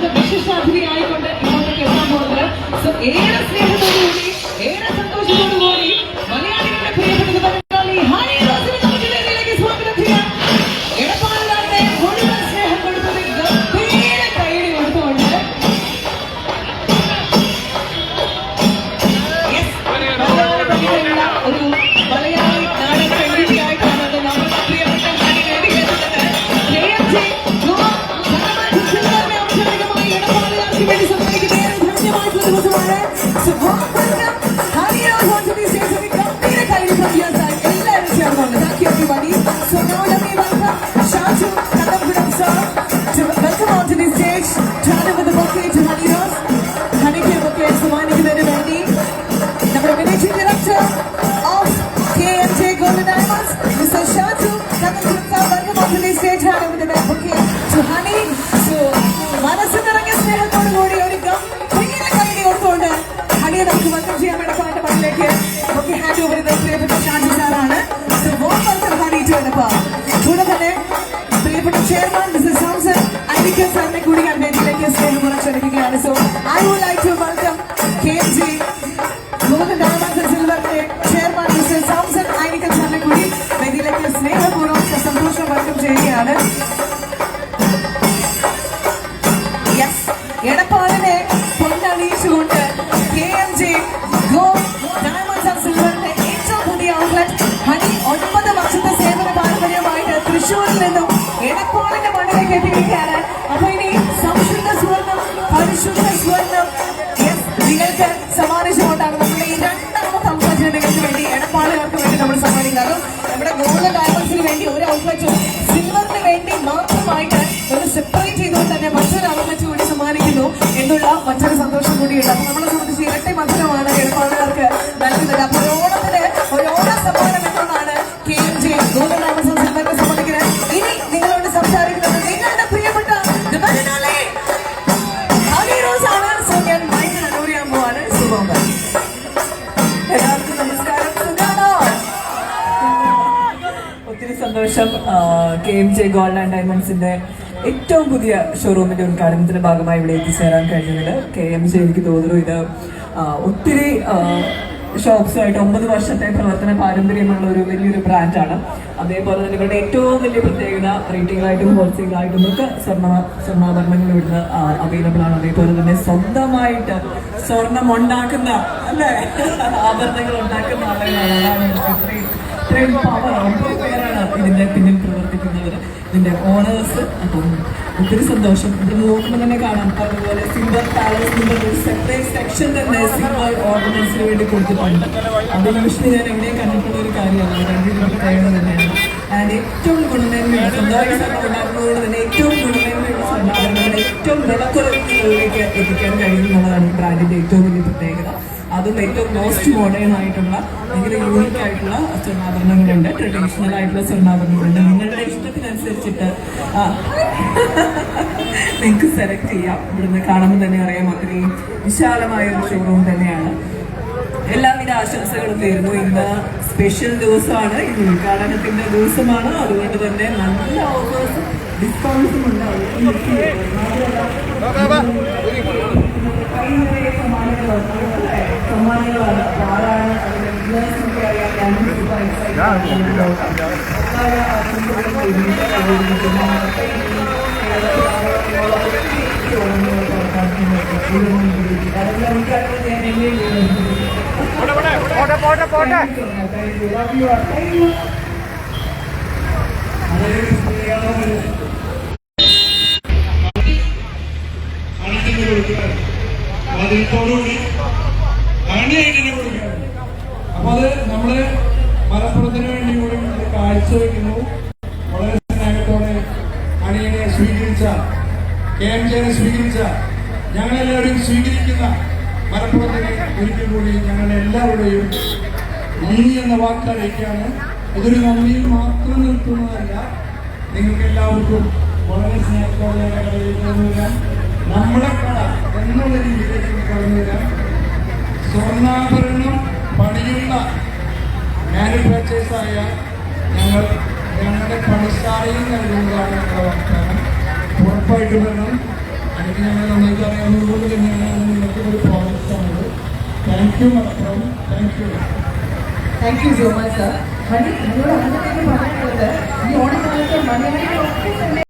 അടുത്ത വിശിഷ്ടാതിഥിയായിക്കൊണ്ട് ഇങ്ങോട്ടേക്ക് എത്താൻ പോകുന്നത്. സോ ഏറെ സ്നേഹത്തോടുകൂടി ഏറെ സന്തോഷത്തോടുകൂടി മലയാളികളുടെ പ്രിയപ്പെട്ടത് ബംഗാളി ഹണി റോസിനെ നമുക്ക് വേദിയിലേക്ക് സ്വാഗതം ചെയ്യാം. എടപ്പാളിന്റെ മുഴുവൻ സ്നേഹം കൊടുത്തത് ഗംഭീര കൈയടി കൊടുത്തുകൊണ്ട് ഒരു മലയാളി നാടൻ പെൺകുട്ടിയായിട്ടാണ് നമ്മുടെ പ്രിയപ്പെട്ട ഹണി വേദിയിലെത്തുന്നത്. വേണ്ടി സംസാരിക്കുന്ന ധന്യമായിട്ടുള്ള ദിവസമാണ്. എല്ലാവരും ചേർന്നുണ്ട്. Thank you everybody. So now let me welcome Shaju Kadampuram sir to welcome onto the stage to hand over the bouquet to Honey Rose. Honeyke bouquet സമ്മാനിക്കുന്നതിന് വേണ്ടി നമ്മുടെ managing director of KMJ Golden Diamonds, Mr. Shaju Kadampuram sir, welcome onto the stage, hand over the bouquet to Honey. So മനസ്സ് നിറഞ്ഞ സ്നേഹത്തോടു കൂടി ഒരു ഗംഭീര കൈയടി കൊടുത്തുകൊണ്ട് ഹണിയെ നമുക്ക് വെൽക്കം ചെയ്യാൻ എടപ്പാളിന്റെ മണ്ണിലേക്ക് ഒക്കെ ഹാൻഡ് ഓവർ ചെയ്ത പ്രിയപ്പെട്ട ഷാജി സാറാണ്. So warm welcome honey to Edappal. കൂടെ തന്നെ പ്രിയപ്പെട്ട ചെയർമാൻ മിസ്റ്റർ സാംസൺ ഐനിക്കൽ സാറിനെ കൂടി ഞാൻ വേദിയിലേക്ക് സ്നേഹപൂർവ്വം ക്ഷണിക്കുകയാണ്. So I would like to welcome KMG golden diamonds and സിൽവറിന്റെ ചെയർമാൻ മിസ്റ്റർ സാംസൺ ഐനിക്കൽ സാറിനെ കൂടി വേദിയിലേക്ക് സ്നേഹപൂർവ്വം സന്തോഷം വെൽക്കം ചെയ്യുകയാണ്. എടപ്പാളിനെ പൊന്നണിയിച്ചുകൊണ്ട് KMG ഡയമണ്ട്സ് ആൻഡ് സിൽവറിന്റെ ഏറ്റവും പുതിയ ഔട്ട്ലെറ്റ് ഹണി 9 വർഷത്തെ സേവന പാരമ്പര്യമായിട്ട് തൃശ്ശൂരിൽ നിന്നും എടപ്പാളിന്റെ മണ്ണിലേക്ക് എത്തിയിരിക്കുകയാണ്. അപ്പൊ ഇനി സംശുദ്ധ സ്വർണം പരിശുദ്ധ സ്വർണം നിങ്ങൾക്ക് സമ്മാനിച്ചുകൊണ്ടാണ് നമ്മുടെ ഈ രണ്ടാമത്തെ ഔട്ട്ലെറ്റ് നിങ്ങൾക്ക് വേണ്ടി എടപ്പാളുകാർക്ക് വേണ്ടി നമ്മൾ സമ്മാനിക്കാറും. നമ്മുടെ ഗോൾഡൻ ഡയമണ്ട്സിന് വേണ്ടി ഒരു ഔട്ട്ലെറ്റും സിൽവറിന് വേണ്ടി മാത്രമായിട്ട് ഒരു സെപ്പറേറ്റ് ചെയ്തുകൊണ്ട് തന്നെ മറ്റൊരു ഔട്ട്ലെറ്റ് കൂടി സമ്മാനിക്കുന്നു എന്നുള്ള മറ്റൊരു സന്തോഷം കൂടിയുണ്ട്. അപ്പൊ നമ്മളെ സംബന്ധിച്ച് ഇരട്ടി മധുരമാണ് എടപ്പാളുകാർക്ക് നൽകുന്നത്. അപ്പൊ ഓണത്തിന് ഒരു ഓണ സമ്മാനം എന്നതാണ് KMG ഗോൾഡൻ ഡയമണ്ട്സ് ആൻഡ് സിൽവറിനെ സമ്മാനിക്കുന്നത്. ഇനി നിങ്ങളോട് സംസാരിക്കുന്നത് നിങ്ങളുടെ പ്രിയപ്പെട്ട ഹണി റോസ് ആണ്. സോ ഞാൻ മൈക്ക് ഹാൻഡ് ചെയ്യാൻ പോവാണ്. സുഖം. എല്ലാവർക്കും നമസ്കാരം. സുഖാണോ? ഒത്തിരി സന്തോഷം. KMJ ഗോൾഡ് ആൻഡ് ഡയമണ്ട്സിന്റെ ഏറ്റവും പുതിയ ഷോറൂമിന്റെ ഉദ്ഘാടനത്തിന്റെ ഭാഗമായി ഇവിടെ എത്തിച്ചേരാൻ കഴിഞ്ഞതിൽ KMJ എനിക്ക് തോന്നുന്നു ഇത് ഒത്തിരി ഷോപ്സുമായിട്ട് 9 വർഷത്തെ പ്രവർത്തന പാരമ്പര്യമുള്ള ഒരു വലിയൊരു ബ്രാൻഡാണ്. അതേപോലെ തന്നെ ഇവരുടെ ഏറ്റവും വലിയ പ്രത്യേകത റീറ്റെയിലായിട്ടും ഹോൾസെയിലായിട്ടും ഒക്കെ സ്വർണ്ണാഭരണങ്ങൾ ഇവിടുന്ന് അവൈലബിൾ ആണ്. അതേപോലെ തന്നെ സ്വന്തമായിട്ട് സ്വർണം ഉണ്ടാക്കുന്ന അല്ലേ ആഭരണങ്ങൾ ഉണ്ടാക്കുന്ന ആളുകളാണ്. അതാണ് ഇത്രയും പവർ 9 പേരാണ് ഇതിന്റെ പിന്നിൽ പ്രവർത്തിക്കുന്നവർ, ഇതിന്റെ ഓണേഴ്സ്. അപ്പം ഒത്തിരി സന്തോഷം. ഇവിടെ നോക്കുമ്പോൾ തന്നെ കാണാം. അതുപോലെ സിൽവർ പാലസിന്റെ ഒരു സെപ്പറേറ്റ് സെക്ഷൻ തന്നെ സിൽവർ ഓർണമെന്റ്സിന് വേണ്ടി കൊടുത്തിട്ടുണ്ട്. അത് യൂഷ്വലി ഞാൻ എവിടെയും കണ്ടിട്ടുള്ള ഒരു കാര്യമാണ്. രണ്ടിനും പ്രത്യേകത തന്നെയാണ്. ആൻഡ് ഏറ്റവും ഗുണമേന്മയുള്ള സ്വന്തമായി സ്വർണ്ണം ഉണ്ടാക്കുന്നതുകൊണ്ട് തന്നെ ഏറ്റവും ഗുണമേന്മയുള്ള സ്വർണ്ണാഭരണങ്ങൾ ഏറ്റവും വിലക്കുറവിലേക്ക് എത്തിക്കാൻ കഴിയുന്നതാണ് ഈ ബ്രാൻഡിന്റെ ഏറ്റവും വലിയ പ്രത്യേകത. അതും ഏറ്റവും മോസ്റ്റ് മോഡേൺ ആയിട്ടുള്ള ഭയങ്കര യൂണിക് ആയിട്ടുള്ള സ്വർണ്ണാഭരണങ്ങളുണ്ട്, ട്രഡീഷണൽ ആയിട്ടുള്ള സ്വർണ്ണാഭരണങ്ങളുണ്ട്. നിങ്ങളുടെ ഇഷ്ടത്തിനനുസരിച്ചിട്ട് നിങ്ങൾക്ക് സെലക്ട് ചെയ്യാം. ഇവിടുന്ന് കാണുമ്പോൾ തന്നെ അറിയാം അത്രയും വിശാലമായ ഒരു ഷോറൂം തന്നെയാണ്. എല്ലാവിധ ആശംസകളും നേരുന്നു. ഇന്ന് സ്പെഷ്യൽ ദിവസമാണ്, ഇത് ഉദ്ഘാടനത്തിന്റെ ദിവസമാണ്. അതുകൊണ്ട് തന്നെ നല്ല ഓഫേഴ്സും ഡിസ്കൗണ്ട്സും ഉണ്ടാവും. സമ്മാനങ്ങളാണ് ആരാണ് അതിനോടുകൂടി ഹണിയായിട്ട് കൊടുക്കുകയാണ്. അപ്പൊ അത് നമ്മള് മലപ്പുറത്തിന് വേണ്ടി കൂടി കാഴ്ചവെക്കുന്നു. വളരെ സ്നേഹത്തോടെ ഹണിയെ സ്വീകരിച്ച KMJനെ സ്വീകരിച്ച ഞങ്ങളെല്ലാവരും സ്വീകരിക്കുന്ന മലപ്പുറത്തിന് ഒരിക്കൽ കൂടി ഞങ്ങളുടെ എല്ലാവരുടെയും നന്ദി എന്ന വാക്ക് അറിയിക്കുകയാണ്. ഇതൊരു നന്ദിയിൽ മാത്രം നിൽക്കുന്നതല്ല, നിങ്ങൾക്ക് എല്ലാവർക്കും വളരെ സ്നേഹത്തോടെ കടന്നു വരാം. നമ്മുടെ കട എന്നുള്ള രീതിയിലേക്ക് കടന്നു വരാം. സ്വർണ്ണാഭരണം പണിയുന്ന മാനുഫാക്ചേഴ്സായ ഞങ്ങളുടെ പണിശാലയിൽ നൽകുന്നതാണ് ഞങ്ങളുടെ വാഗ്ദാനം. ഉറപ്പായിട്ട് വരണം. എനിക്ക് ഞങ്ങൾ thank you Malappuram, thank you. Thank you so much sir. Mani, നിങ്ങളോട് അതിനൊക്കെ പറയാനുള്ളത് ഈ ഓണക്കാലത്ത് മണിയായിട്ട് ഒക്കെ തന്നെ